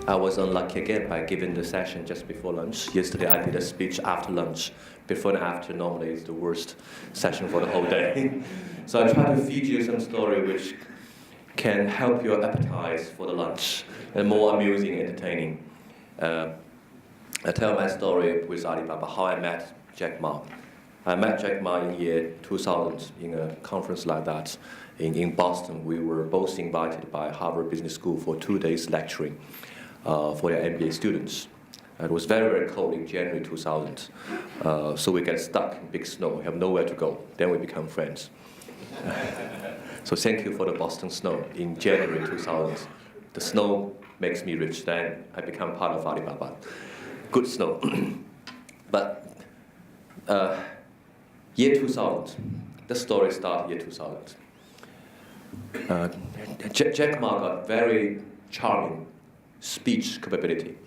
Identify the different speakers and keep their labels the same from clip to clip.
Speaker 1: I was unlucky again by giving the session just before lunch. Yesterday I did a speech after lunch. Before and after normally is the worst session for the whole day. So I try to feed you some story which can help your appetite for the lunch and more amusing, entertaining. I tell my story with Alibaba, how I met Jack Ma. I met Jack Ma in year 2000 in a conference like that in Boston. We were both invited by Harvard Business School for 2 days lecturing for their MBA students. It was very, very cold in January 2000. So we get stuck in big snow, we have nowhere to go. Then we become friends. So thank you for the Boston snow in January 2000. The snow makes me rich, then I become part of Alibaba. Good snow. But year 2000, the story started year 2000. Jack Ma got very charming speech capability,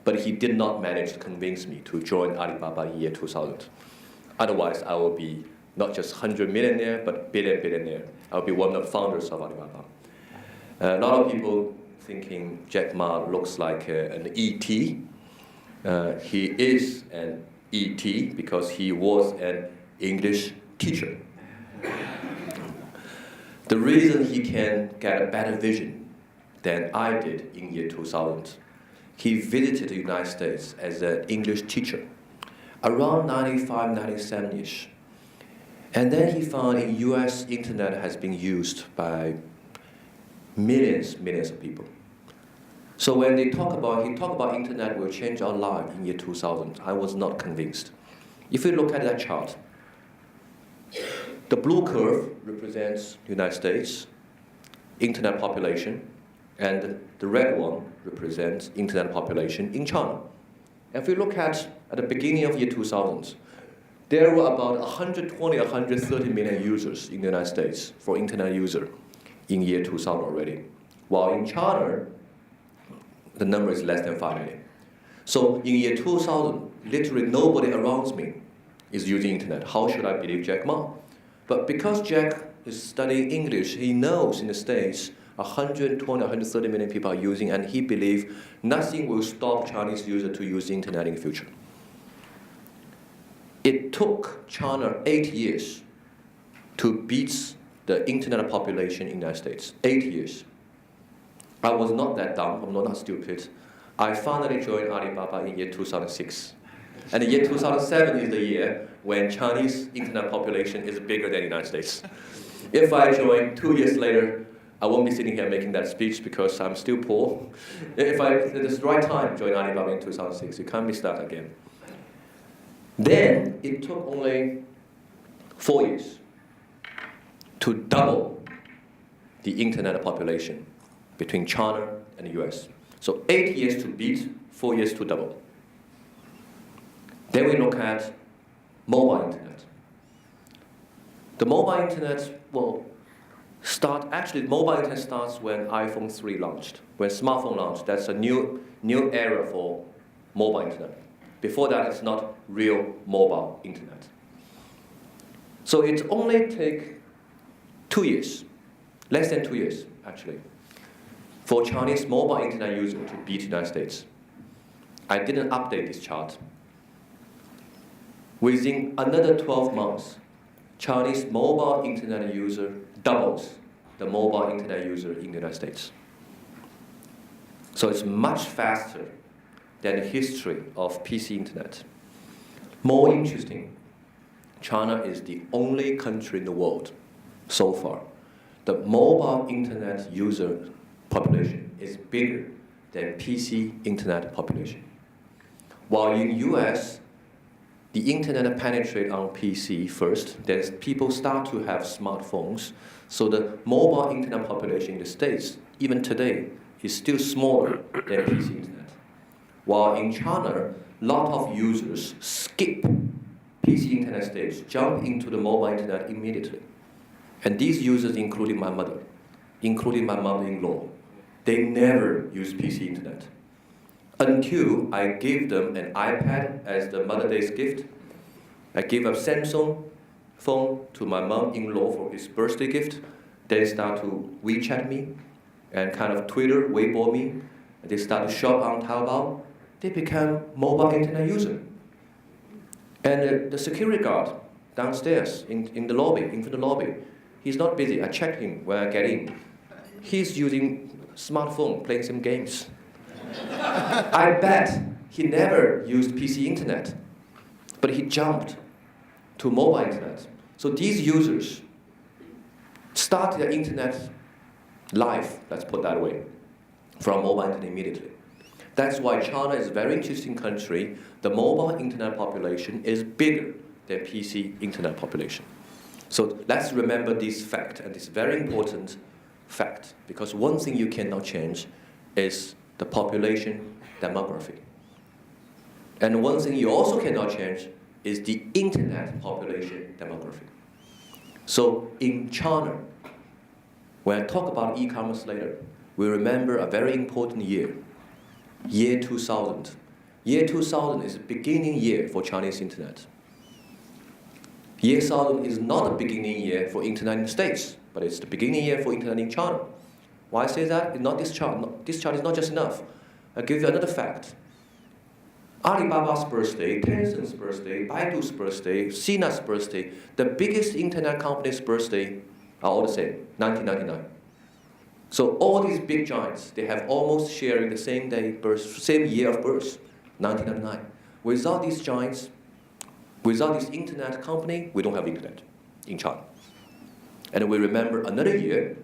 Speaker 1: but he did not manage to convince me to join Alibaba in year 2000. Otherwise, I will be not just 100 millionaire, but billionaire. I'll be one of the founders of Alibaba. A lot of people thinking Jack Ma looks like an ET. He is an ET because he was an English teacher. The reason he can get a better vision than I did in year 2000, he visited the United States as an English teacher around 95, 97-ish. And then he found in US internet has been used by millions of people. So when he talk about internet will change our life in year 2000, I was not convinced. If you look at that chart, the blue curve represents the United States, internet population, and the red one represents internet population in China. If we look at the beginning of year 2000, there were about 120, 130 million users in the United States for internet user in year 2000 already. While in China, the number is less than 5 million. So in year 2000, literally nobody around me is using internet. How should I believe Jack Ma? But because Jack is studying English, he knows in the States 120, 130 million people are using, and he believes nothing will stop Chinese users to use the internet in the future. It took China 8 years to beat the internet population in the United States. 8 years. I was not that dumb, I'm not that stupid. I finally joined Alibaba in year 2006. And the year 2007 is the year when Chinese internet population is bigger than the United States. If I join 2 years later, I won't be sitting here making that speech because I'm still poor. If it's the right time to join Alibaba in 2006, you can't miss that again. Then it took only 4 years to double the internet population between China and the US. So 8 years to beat, 4 years to double. Then we look at mobile internet. The mobile internet will start, actually mobile internet starts when iPhone 3 launched. When smartphone launched, that's a new era for mobile internet. Before that, it's not real mobile internet. So it only takes 2 years, less than 2 years actually, for Chinese mobile internet user to beat the United States. I didn't update this chart. Within another 12 months, Chinese mobile internet user doubles the mobile internet user in the United States. So it's much faster than the history of PC internet. More interesting, China is the only country in the world so far. The mobile internet user population is bigger than PC internet population. While in US, the internet penetrate on PC first, then people start to have smartphones. So the mobile internet population in the States, even today, is still smaller than PC internet. While in China, a lot of users skip PC internet stage, jump into the mobile internet immediately. And these users, including my mother, including my mother-in-law, they never use PC internet. Until I gave them an iPad as the Mother's Day's gift. I gave a Samsung phone to my mom-in-law for his birthday gift. They start to WeChat me and kind of Twitter, Weibo me. they start to shop on Taobao, they become mobile internet user. And the security guard downstairs in the lobby, in the lobby, he's not busy. I checked him when I get in. He's using smartphone, playing some games. I bet he never used PC internet, but he jumped to mobile internet. So these users start their internet life, let's put that way, from mobile internet immediately. That's why China is a very interesting country. The mobile internet population is bigger than PC internet population. So let's remember this fact, and it's very important fact, because one thing you cannot change is the population demography. And one thing you also cannot change is the internet population demography. So in China, when I talk about e-commerce later, we remember a very important year, year 2000. Year 2000 is the beginning year for Chinese internet. Year 2000 is not the beginning year for internet in the States, but it's the beginning year for internet in China. Why I say that? It's not this chart. This chart is not just enough. I'll give you another fact. Alibaba's birthday, Tencent's birthday, Baidu's birthday, Sina's birthday, the biggest internet company's birthday are all the same, 1999. So all these big giants, they have almost sharing the same day birth, same year of birth, 1999. Without these giants, without this internet company, we don't have internet in China. And we remember another year,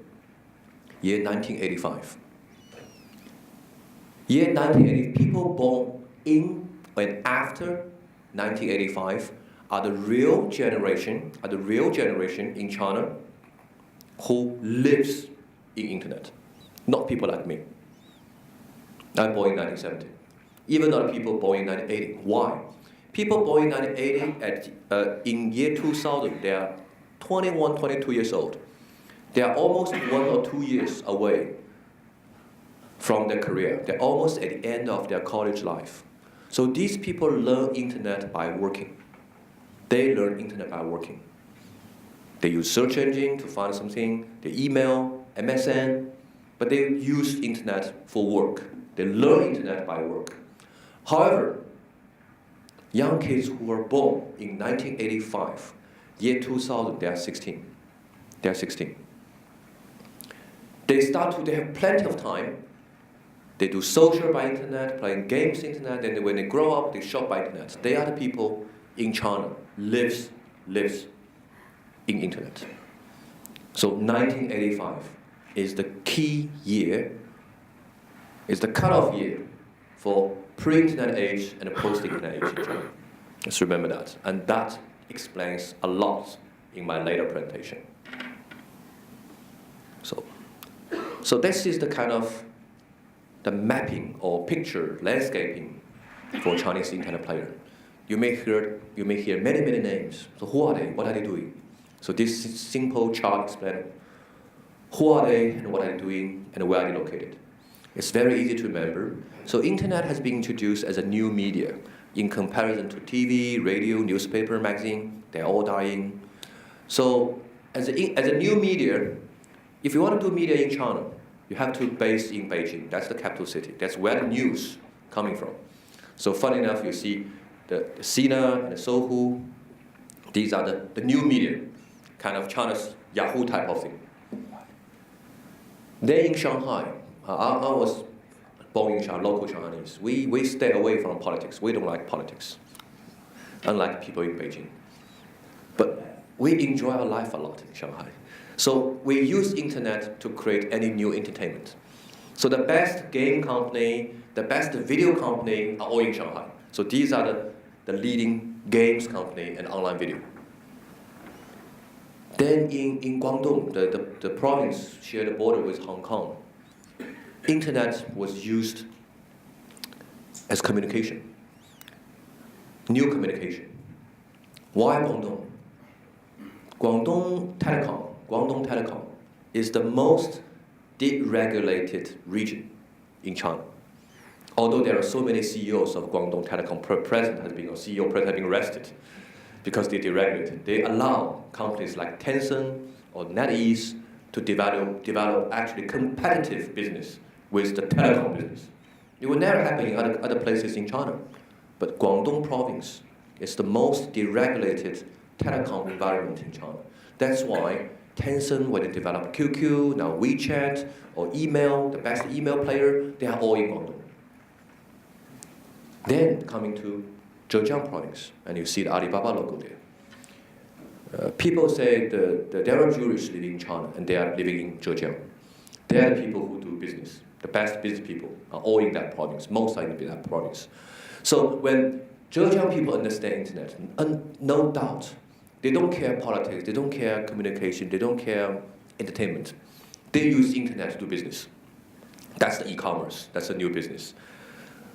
Speaker 1: year 1985. Year 1980, people born in and after 1985 are the real generation in China who lives in internet, not people like me. I'm born in 1970. Even other people born in 1980. Why? People born in 1980 in year 2000, they are 21, 22 years old. They are almost 1 or 2 years away from their career. They're almost at the end of their college life. So these people learn internet by working. They learn internet by working. They use search engine to find something, they email, MSN, but they use internet for work. They learn internet by work. However, young kids who were born in 1985, year 2000, they are 16. They are 16. They have plenty of time. They do social by internet, playing games internet, and when they grow up, they shop by internet. They are the people in China lives in internet. So 1985 is the key year, is the cutoff year for pre-internet age and post-internet age in China. Let's remember that. And that explains a lot in my later presentation. So this is the kind of the mapping or picture landscaping for Chinese internet player. You may hear many names. So who are they? What are they doing? So this simple chart explains who are they and what are they doing and where are they located. It's very easy to remember. So internet has been introduced as a new media in comparison to TV, radio, newspaper, magazine. They're all dying. So as a new media, if you want to do media in China, you have to base in Beijing. That's the capital city. That's where the news coming from. So funny enough, you see the Sina and the Sohu. These are the new media, kind of China's Yahoo type of thing. Then in Shanghai, I was born in Shanghai, local Chinese. We stay away from politics. We don't like politics, unlike people in Beijing. But we enjoy our life a lot in Shanghai. So we use internet to create any new entertainment. So the best game company, the best video company are all in Shanghai. So these are the leading games company and online video. Then in Guangdong, the province shared the border with Hong Kong, internet was used as communication, new communication. Why Guangdong? Guangdong Telecom is the most deregulated region in China. Although there are so many CEOs of Guangdong Telecom, president has been, or CEO president has been arrested because they deregulated. They allow companies like Tencent or NetEase to develop actually competitive business with the telecom business. It will never happen in other places in China. But Guangdong province is the most deregulated telecom environment in China. That's why Tencent, when they develop QQ, now WeChat, or email, the best email player, they are all in Guangdong. Then coming to Zhejiang province, and you see the Alibaba logo there. People say there are Jewish living in China, and they are living in Zhejiang. They are the people who do business. The best business people are all in that province. Most are in that province. So when Zhejiang people understand internet, no doubt, they don't care politics, they don't care communication, they don't care entertainment. They use internet to do business. That's the e-commerce. That's the new business.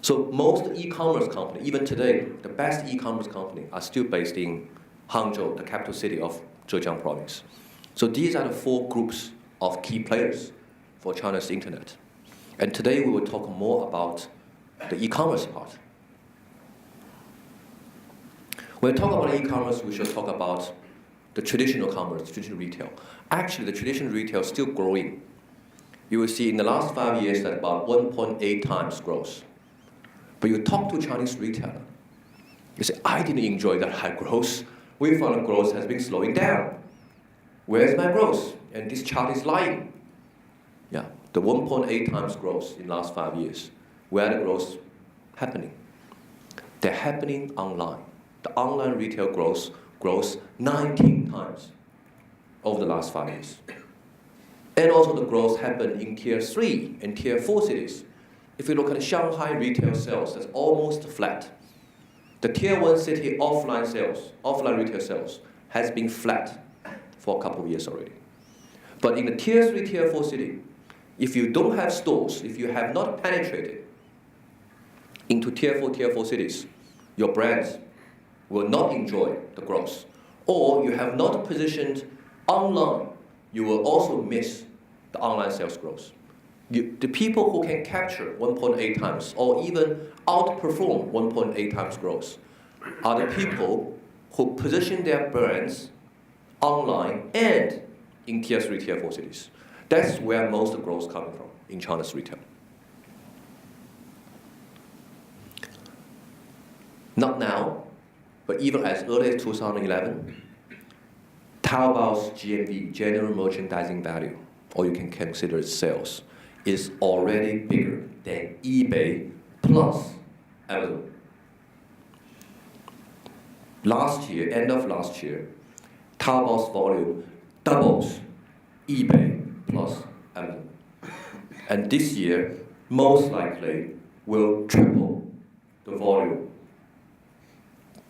Speaker 1: So most e-commerce company, even today, the best e-commerce company are still based in Hangzhou, the capital city of Zhejiang province. So these are the 4 groups of key players for China's internet. And today we will talk more about the e-commerce part. When we talk about e-commerce, we should talk about the traditional commerce, traditional retail. Actually, the traditional retail is still growing. You will see in the last 5 years that about 1.8 times growth. But you talk to Chinese retailer, you say, I didn't enjoy that high growth. We found the growth has been slowing down. Where's my growth? And this chart is lying. Yeah, the 1.8 times growth in the last 5 years. Where are the growth happening? They're happening online. The online retail growth grows 19 times over the last 5 years. And also the growth happened in tier 3 and tier 4 cities. If you look at Shanghai retail sales, that's almost flat. The tier 1 city offline sales, offline retail sales, has been flat for a couple of years already. But in the tier 3, tier 4 city, if you don't have stores, if you have not penetrated into tier 4 cities, your brands will not enjoy the growth. Or you have not positioned online, you will also miss the online sales growth. The people who can capture 1.8 times or even outperform 1.8 times growth are the people who position their brands online and in tier 3, tier 4 cities. That's where most of the growth is coming from in China's retail. Not now, but even as early as 2011, Taobao's GMV, general merchandising value, or you can consider it sales, is already bigger than eBay plus Amazon. Last year, end of last year, Taobao's volume doubles eBay plus Amazon. And this year, most likely, will triple the volume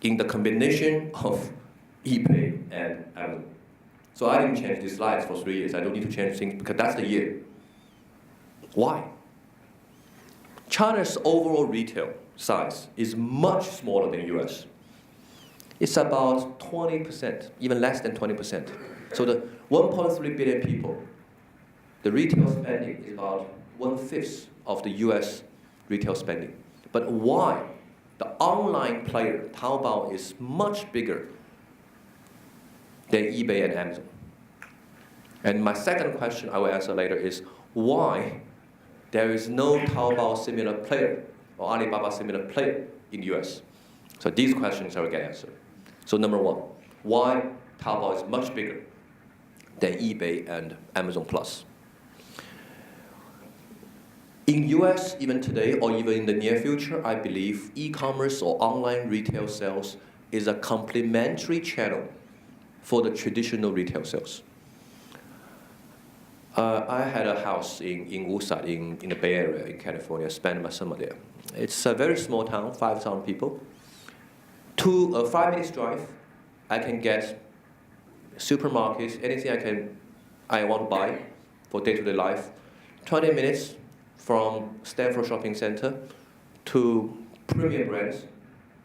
Speaker 1: in the combination of eBay and Amazon. So I didn't change these slides for 3 years. I don't need to change things because that's the year. Why? China's overall retail size is much smaller than US. It's about 20%, even less than 20%. So the 1.3 billion people, the retail spending is about 1/5 of the US retail spending. But why? The online player, Taobao, is much bigger than eBay and Amazon. And my second question I will answer later is why there is no Taobao similar player or Alibaba similar player in the US. So these questions I will get answered. So number 1, why Taobao is much bigger than eBay and Amazon Plus? In US, even today, or even in the near future, I believe e-commerce or online retail sales is a complementary channel for the traditional retail sales. I had a house in Woodstock, in the Bay Area, in California. I spent my summer there. It's a very small town, 5,000 people. 5 minutes drive, I can get supermarkets, anything I want to buy for day-to-day life. 20 minutes from Stanford Shopping Center to premium brands,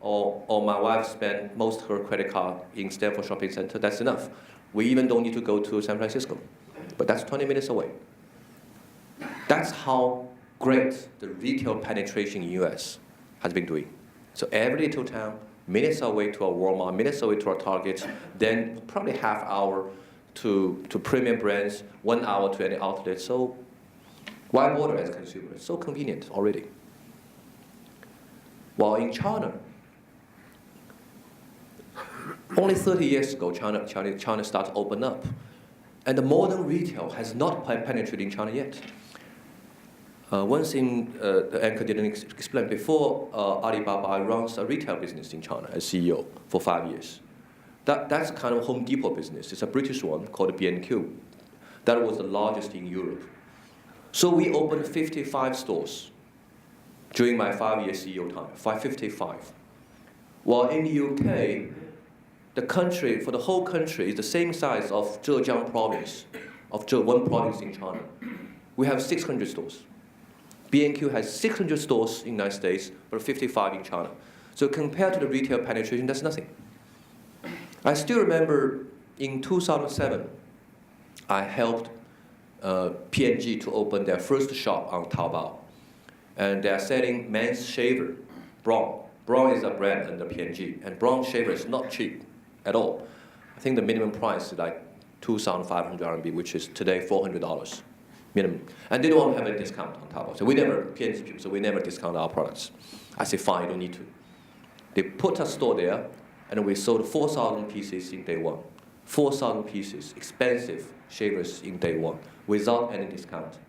Speaker 1: or my wife spent most of her credit card in Stanford Shopping Center. That's enough. We even don't need to go to San Francisco, but that's 20 minutes away. That's how great the retail penetration in US has been doing. So every little town, minutes away to a Walmart, minutes away to a Target, then probably half hour to premium brands, 1 hour to any outlet. So why bother as consumers? So convenient already. While in China, only 30 years ago, China started to open up. And the modern retail has not penetrated in China yet. One thing the anchor didn't explain before, Alibaba runs a retail business in China as CEO for 5 years. That's kind of Home Depot business. It's a British one called B&Q. That was the largest in Europe. So we opened 55 stores during my 5-year CEO time, 55. While in the UK, the country, for the whole country, is the same size of Zhejiang province, one province in China. We have 600 stores. B&Q has 600 stores in the United States, but 55 in China. So compared to the retail penetration, that's nothing. I still remember in 2007, I helped P&G to open their first shop on Taobao. And they are selling men's shaver, Braun. Braun is a brand under P&G, and Braun shaver is not cheap at all. I think the minimum price is like 2,500 RMB, which is today $400 minimum. And they don't have a discount on Taobao. So we never, P&G people, so we never discount our products. I say, fine, you don't need to. They put a store there, and we sold 4,000 pieces in day one. 4,000 pieces, expensive shavers in day one, without any discount.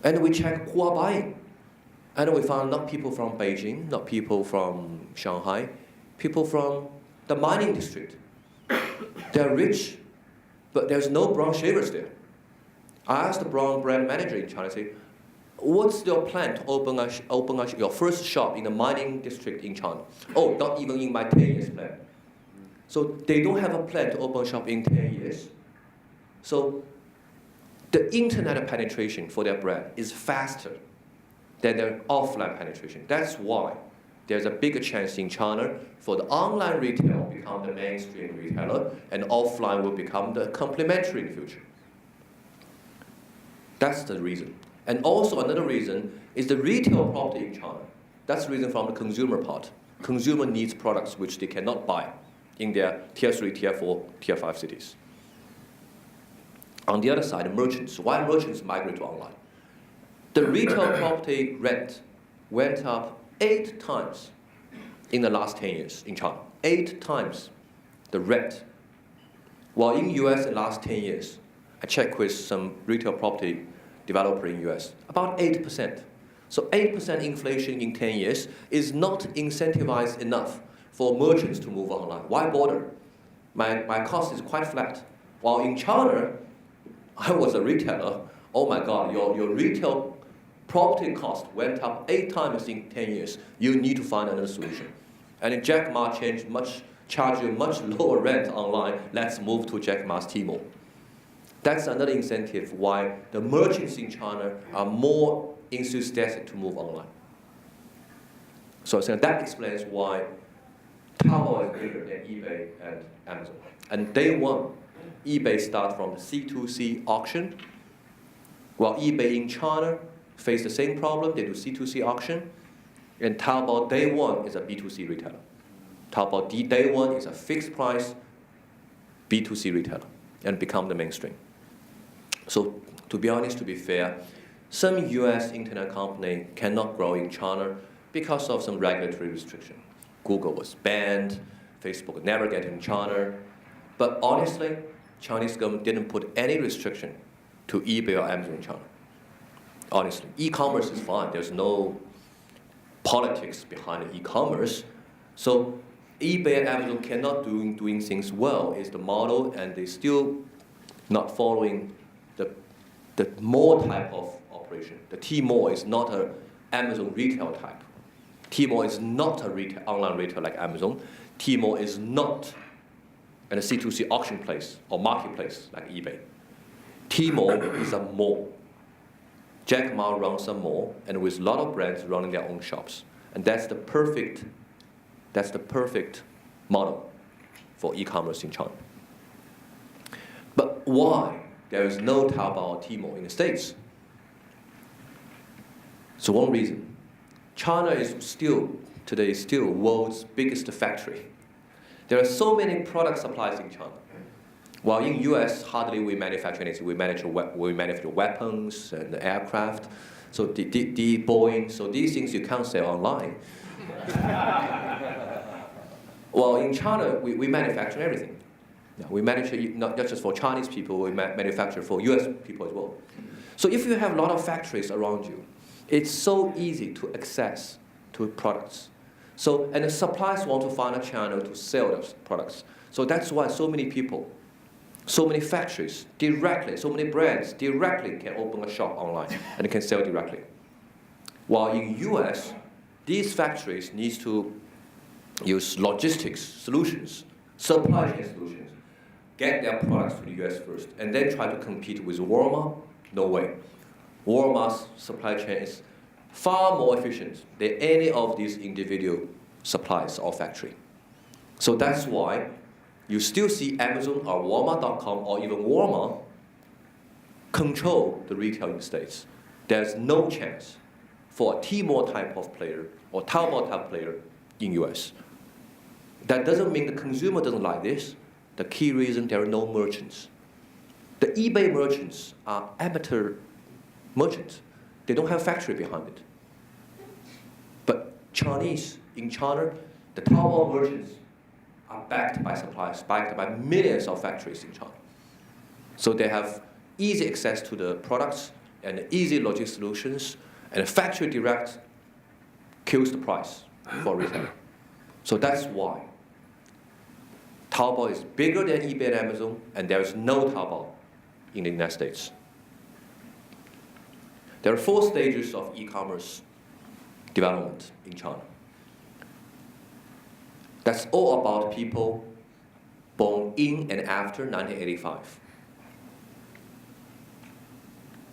Speaker 1: And we checked who are buying. And we found not people from Beijing, not people from Shanghai, people from the mining district. They're rich, but there's no Braun shavers there. I asked the Braun brand manager in China, I say, what's your plan to open your first shop in the mining district in China? Oh, not even in my 10 years plan. So they don't have a plan to open a shop in 10 years. So the internet penetration for their brand is faster than their offline penetration. That's why there's a bigger chance in China for the online retail to become the mainstream retailer, and offline will become the complementary in the future. That's the reason. And also another reason is the retail property in China. That's the reason from the consumer part. Consumer needs products which they cannot buy in their tier 3, tier 4, tier 5 cities. On the other side, merchants. Why merchants migrate to online? The retail property rent went up 8 times in the last 10 years in China. 8 times the rent. While in US in the last 10 years, I checked with some retail property developer in US, about 8%. So 8% inflation in 10 years is not incentivized enough for merchants to move online. Why bother? My cost is quite flat. While in China, I was a retailer. Oh my God, your retail property cost went up 8 times in 10 years. You need to find another solution. And if Jack Ma charge you much lower rent online, let's move to Jack Ma's Tmall. That's another incentive why the merchants in China are more enthusiastic to move online. So that explains why Taobao is bigger than eBay and Amazon. And day one, eBay starts from the C2C auction, while eBay in China face the same problem. They do C2C auction, and Taobao day one is a B2C retailer. Taobao day one is a fixed price B2C retailer and become the mainstream. So to be honest, to be fair, some US internet company cannot grow in China because of some regulatory restriction. Google was banned, Facebook never get in China. But honestly, Chinese government didn't put any restriction to eBay or Amazon in China. Honestly, e-commerce is fine. There's no politics behind e-commerce. So eBay and Amazon cannot doing things well is the model, and they still not following the mall type of operation. The Tmall is not an Amazon retail type. Tmall is not a online retail like Amazon. Tmall is not a C2C auction place or marketplace like eBay. Tmall is a mall. Jack Ma runs a mall, and with a lot of brands running their own shops. And that's the perfect model for e-commerce in China. But why there is no Taobao or Tmall in the States? So one reason, China is today still world's biggest factory. There are so many product supplies in China. While in US, hardly we manufacture anything. We manufacture weapons and aircraft. So the Boeing, so these things you can't sell online. Well, in China, we manufacture everything. Yeah, we manufacture not just for Chinese people, we manufacture for US people as well. So if you have a lot of factories around you, it's so easy to access to products. So, and the suppliers want to find a channel to sell those products. So that's why so many people, so many factories directly, so many brands directly can open a shop online and can sell directly. While in US, these factories need to use logistics solutions, supply chain solutions, get their products to the US first, and then try to compete with Walmart. No way. Walmart's supply chain is far more efficient than any of these individual suppliers or factory. So that's why you still see Amazon or Walmart.com or even Walmart control the retail in the States. There's no chance for a Tmall type of player or Taobao type player in US. That doesn't mean the consumer doesn't like this. The key reason, there are no merchants. The eBay merchants are amateur merchants. They don't have factory behind it. But Chinese, in China, the Taobao merchants are backed by suppliers, backed by millions of factories in China. So they have easy access to the products and easy logistics solutions, and factory direct kills the price for retailer. So that's why Taobao is bigger than eBay and Amazon, and there is no Taobao in the United States. There are 4 stages of e-commerce development in China. That's all about people born in and after 1985.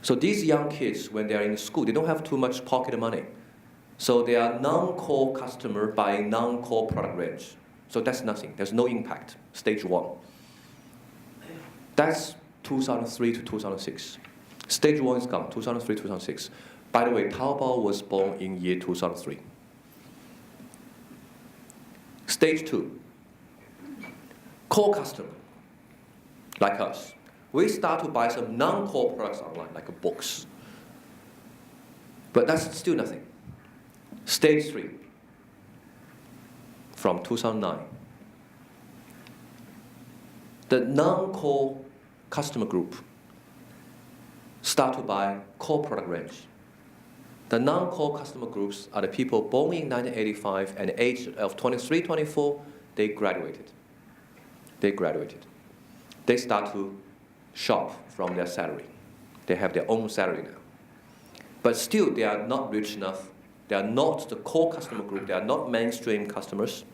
Speaker 1: So these young kids, when they're in school, they don't have too much pocket money. So they are non-core customer buying non-core product range. So that's nothing. There's no impact. Stage 1. That's 2003 to 2006. Stage 1 is gone, 2003, 2006. By the way, Taobao was born in year 2003. Stage 2. Core customer, like us. We start to buy some non-core products online, like books. But that's still nothing. Stage 3. From 2009. The non-core customer group start to buy core product range. The non-core customer groups are the people born in 1985 and the age of 23, 24, they graduated. They start to shop from their salary. They have their own salary now. But still, they are not rich enough. They are not the core customer group. They are not mainstream customers.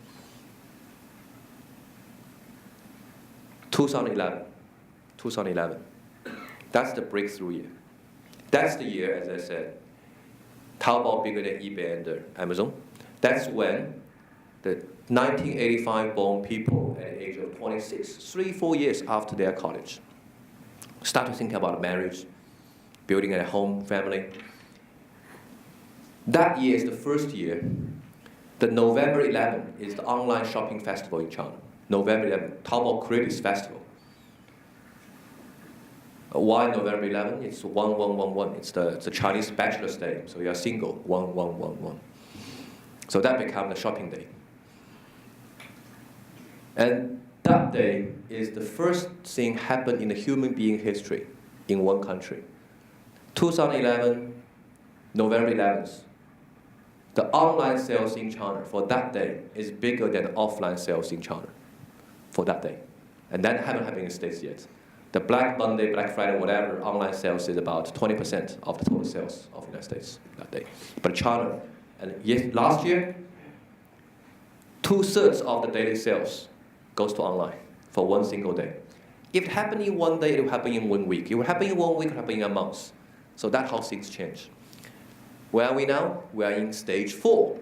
Speaker 1: 2011. That's the breakthrough year. That's the year, as I said, Taobao bigger than eBay and Amazon. That's when the 1985 born people at the age of 26, 3-4 years after their college, start to think about marriage, building a home, family. That year is the first year. The November 11 is the online shopping festival in China. November 11, Taobao created this festival. Why November 11? It's 1111. It's the Chinese Bachelor's Day. So you are single, 1111. So that became the shopping day. And that day is the first thing happened in the human being history in one country. 2011, November 11th, the online sales in China for that day is bigger than offline sales in China for that day. And that haven't happened in the States yet. The Black Monday, Black Friday, whatever, online sales is about 20% of the total sales of the United States that day. But China, and yes, last year, 2/3 of the daily sales goes to online for one single day. If it happened in one day, it will happen in 1 week. It will happen in 1 week, it will happen in a month. So that's how things change. Where are we now? We are in stage 4.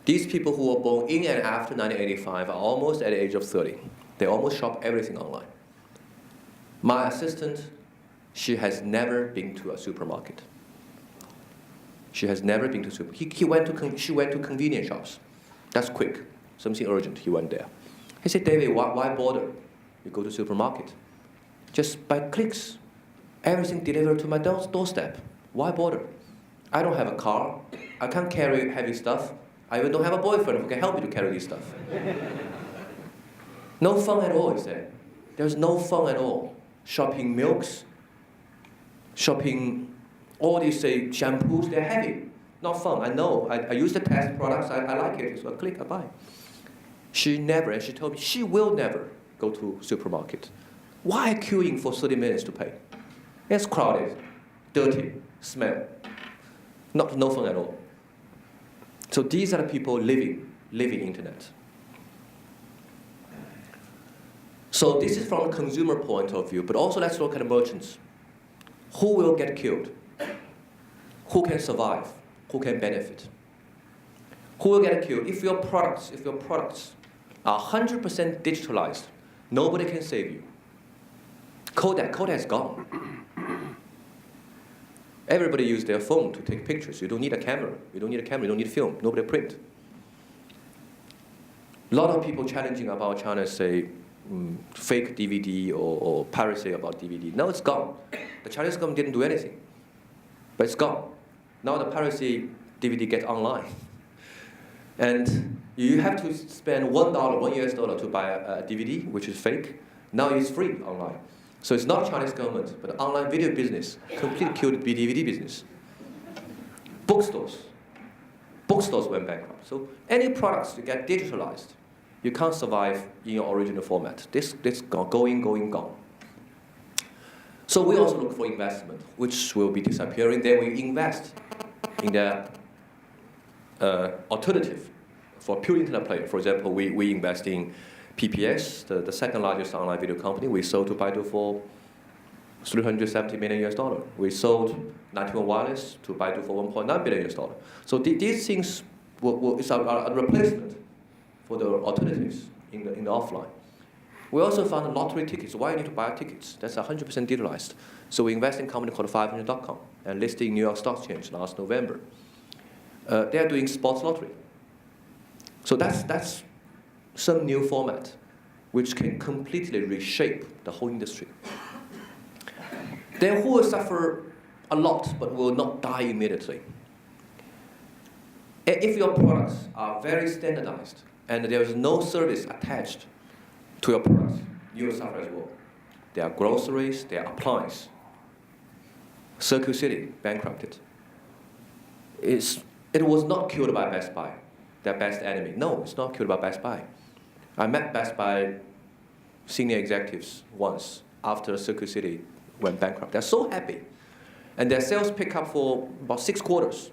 Speaker 1: These people who were born in and after 1985 are almost at the age of 30. They almost shop everything online. My assistant, she has never been to a supermarket. She has never been to supermarket. She went to convenience shops. That's quick. Something urgent, he went there. He said, David, why bother? You go to supermarket. Just by clicks, everything delivered to my doorstep. Why bother? I don't have a car. I can't carry heavy stuff. I even don't have a boyfriend who can help me to carry this stuff. No fun at all, is there? There's no fun at all. Shopping milks, shopping all these, say, shampoos, they're heavy. Not fun, I know. I use the test products, I like it, so I click, I buy. She never, and she told me, she will never go to supermarket. Why queuing for 30 minutes to pay? It's crowded, dirty, smell. No fun at all. So these are the people living internet. So this is from a consumer point of view, but also let's look at the merchants. Who will get killed? Who can survive? Who can benefit? Who will get killed? If your products are 100% digitalized, nobody can save you. Kodak is gone. Everybody uses their phone to take pictures. You don't need a camera. You don't need film. Nobody print. A lot of people challenging about China say fake DVD or piracy about DVD. Now it's gone. The Chinese government didn't do anything, but it's gone. Now the piracy DVD gets online. And you have to spend $1 to buy a DVD, which is fake. Now it's free online. So it's not Chinese government, but the online video business completely killed the DVD business. Bookstores went bankrupt. So any products that get digitalized, you can't survive in your original format. This going. So we also look for investment, which will be disappearing. Then we invest in the alternative for pure internet player. For example, we invest in PPS, the second largest online video company. We sold to Baidu for $370 million. We sold 91 Wireless to Baidu for $1.9 billion. So these things is a replacement for the alternatives in the offline. We also found lottery tickets. Why you need to buy tickets? That's 100% digitalized. So we invest in a company called 500.com and listed in New York Stock Exchange last November. They are doing sports lottery. So that's some new format which can completely reshape the whole industry. Then who will suffer a lot but will not die immediately? If your products are very standardized and there is no service attached to your products, you will suffer as well. There are groceries, there are appliances. Circuit City bankrupted. It was not killed by Best Buy, their best enemy. No, it's not killed by Best Buy. I met Best Buy senior executives once after Circuit City went bankrupt. They're so happy. And their sales pick up for about 6 quarters.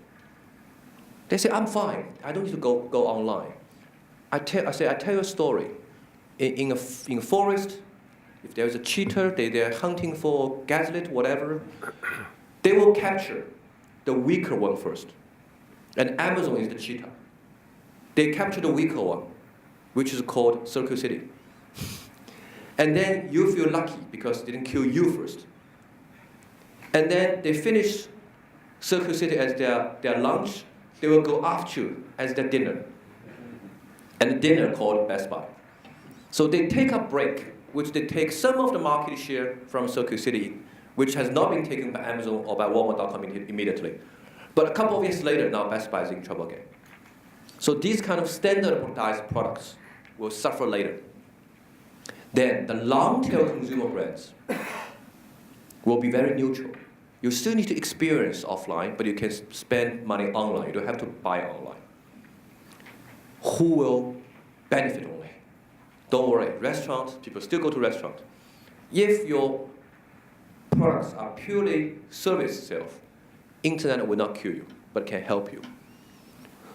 Speaker 1: They say, I'm fine. I don't need to go online. I tell you a story. In a forest, if there's a cheetah, they're hunting for gazelle, whatever, they will capture the weaker one first. And Amazon is the cheetah. They capture the weaker one, which is called Circuit City. And then you feel lucky because they didn't kill you first. And then they finish Circuit City as their lunch, they will go after you as their dinner. And the dinner called Best Buy. So they take a break, which they take some of the market share from Circuit City, which has not been taken by Amazon or by Walmart.com immediately. But a couple of years later, now Best Buy is in trouble again. So these kind of standardized products will suffer later. Then the long-tail consumer brands will be very neutral. You still need to experience offline, but you can spend money online. You don't have to buy online. Who will benefit only? Don't worry, restaurants, people still go to restaurants. If your products are purely service sales, internet will not kill you, but can help you.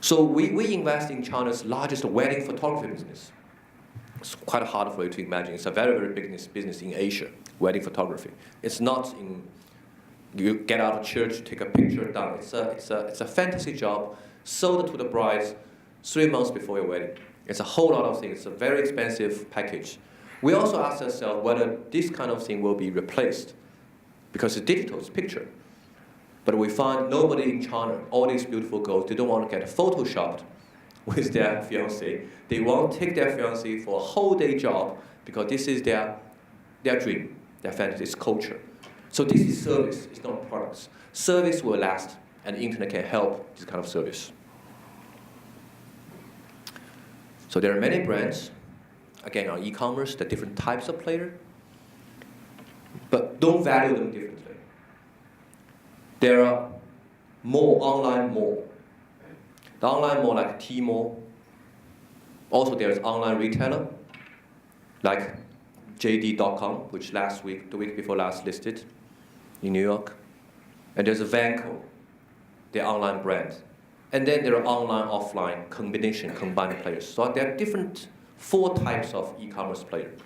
Speaker 1: So we invest in China's largest wedding photography business. It's quite hard for you to imagine. It's a very, very big business in Asia, wedding photography. It's not in, you get out of church, take a picture, done. It's a fantasy job, sold to the brides 3 months before your wedding. It's a whole lot of things. It's a very expensive package. We also asked ourselves whether this kind of thing will be replaced because it's digital, it's picture. But we find nobody in China, all these beautiful girls, they don't want to get photoshopped with their fiancé. They won't take their fiancé for a whole day job because this is their dream, their fantasy, it's culture. So this is service, it's not products. Service will last, and the internet can help this kind of service. So there are many brands, again, on e-commerce, the different types of player, but don't value them differently. There are more online mall. The online mall like Tmall. Also there's online retailer like JD.com, which the week before last listed in New York. And there's a Vanco, their online brand. And then there are online, offline combined players. So there are 4 types of e-commerce players.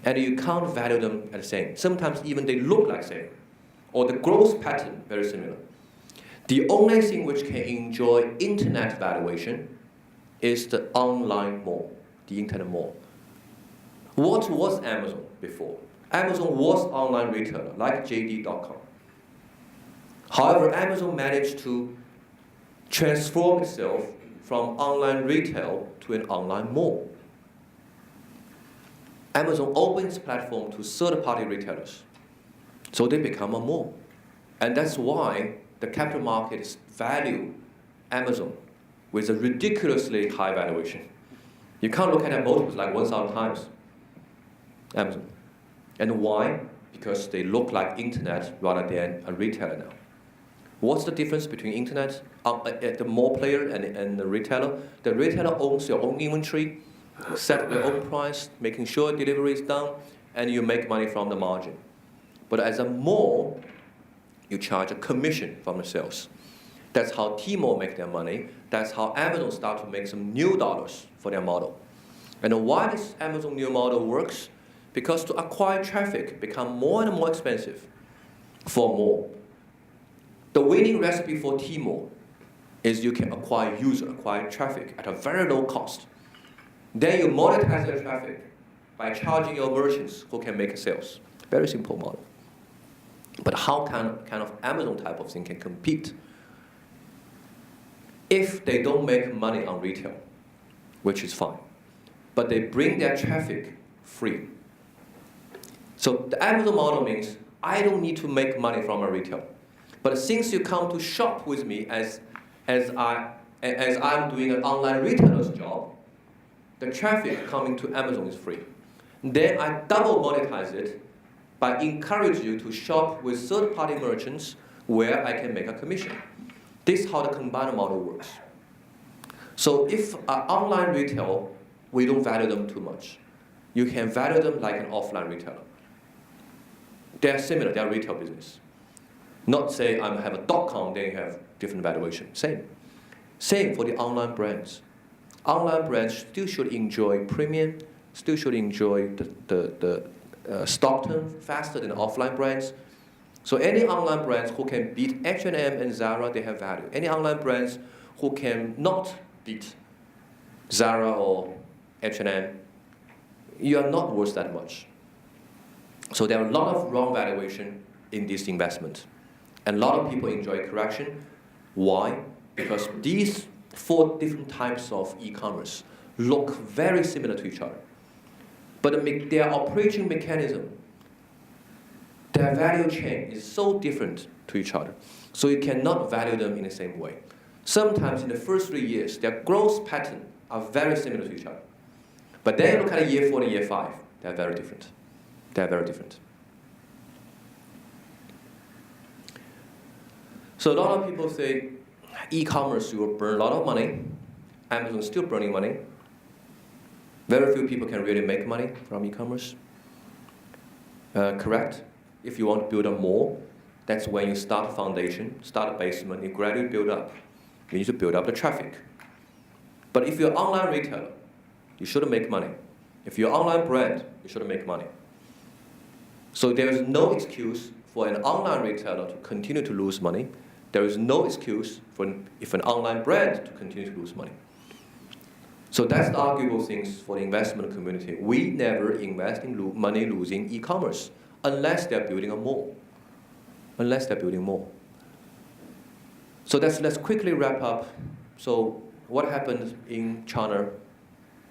Speaker 1: And you can't value them as the same. Sometimes even they look like same, or the growth pattern very similar. The only thing which can enjoy internet valuation is the online mall, the internet mall. What was Amazon before? Amazon was online retailer, like JD.com. However, Amazon managed to transform itself from online retail to an online mall. Amazon opens platform to third-party retailers, so they become a mall. And that's why the capital markets value Amazon with a ridiculously high valuation. You can't look at their multiples like 1,000 times, Amazon. And why? Because they look like internet rather than a retailer now. What's the difference between internet, the mall player and the retailer? The retailer owns their own inventory, set their own price, making sure delivery is done, and you make money from the margin. But as a mall, you charge a commission from the sales. That's how Tmall make their money. That's how Amazon start to make some new dollars for their model. And why this Amazon new model works? Because to acquire traffic become more and more expensive for mall. The winning recipe for Tmall is you can acquire traffic at a very low cost. Then you monetize the traffic by charging your merchants who can make sales. Very simple model. But how kind of Amazon type of thing can compete if they don't make money on retail, which is fine, but they bring their traffic free. So the Amazon model means I don't need to make money from a retail, but since you come to shop with me as I'm doing an online retailer's job, the traffic coming to Amazon is free. Then I double monetize it by encouraging you to shop with third-party merchants where I can make a commission. This is how the combined model works. So if online retail, we don't value them too much. You can value them like an offline retailer. They're similar, they're retail business. Not say I have a .com, then you have different valuation. Same. Same for the online brands. Online brands still should enjoy premium, still should enjoy the stock turn faster than offline brands. So any online brands who can beat H&M and Zara, they have value. Any online brands who can not beat Zara or H&M, you are not worth that much. So there are a lot of wrong valuation in this investment. And a lot of people enjoy correction. Why? Because these 4 different types of e-commerce look very similar to each other. But their operating mechanism, their value chain is so different to each other. So you cannot value them in the same way. Sometimes in the first 3 years, their growth pattern are very similar to each other. But then you look at year 4 and year 5, they're very different. They're very different. So a lot of people say, e-commerce, you will burn a lot of money. Amazon is still burning money. Very few people can really make money from e-commerce. Correct. If you want to build a mall, that's when you start a foundation, start a basement, you gradually build up. You need to build up the traffic. But if you're an online retailer, you shouldn't make money. If you're an online brand, you shouldn't make money. So there is no excuse for an online retailer to continue to lose money. There is no excuse for if an online brand to continue to lose money. So that's the arguable things for the investment community. We never invest in money losing e-commerce unless they're building a mall. Unless they're building a mall. So let's quickly wrap up. So what happened in China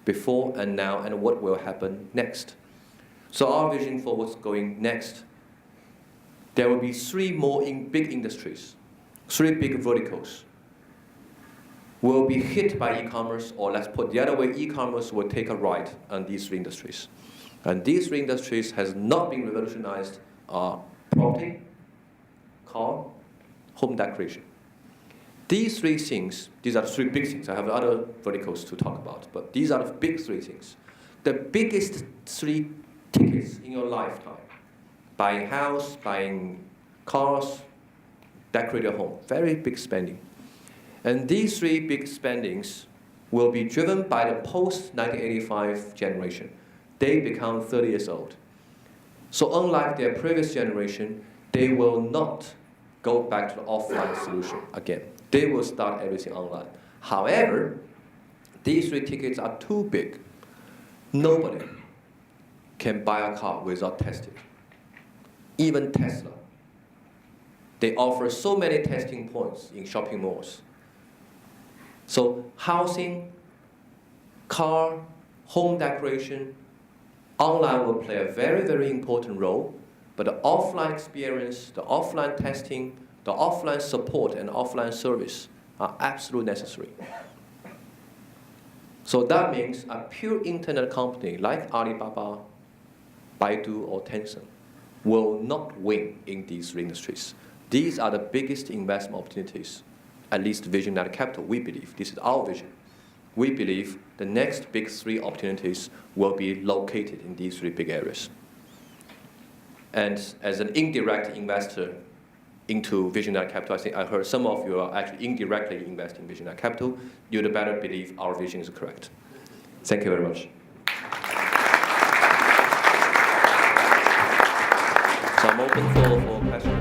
Speaker 1: before and now, and what will happen next? So our vision for what's going next there will be three more big industries, three big verticals will be hit by e-commerce, or let's put the other way, e-commerce will take a ride on these three industries. And these three industries has not been revolutionized property, car, home decoration. These three things, these are the three big things. I have other verticals to talk about, but these are the big three things. The biggest three tickets in your lifetime: buying house, buying cars, decorate your home. Very big spending. And these three big spendings will be driven by the post-1985 generation. They become 30 years old. So unlike their previous generation, they will not go back to the offline solution again. They will start everything online. However, these three tickets are too big. Nobody can buy a car without testing. Even Tesla. They offer so many testing points in shopping malls. So housing, car, home decoration, online will play a very, very important role, but the offline experience, the offline testing, the offline support and offline service are absolutely necessary. So that means a pure internet company like Alibaba, Baidu, or Tencent will not win in these industries. These are the biggest investment opportunities, at least Vision United Capital, we believe. This is our vision. We believe the next big three opportunities will be located in these three big areas. And as an indirect investor into Vision United Capital, I think I heard some of you are actually indirectly investing in Vision United Capital. You'd better believe our vision is correct. Thank you very much. So I'm open for questions.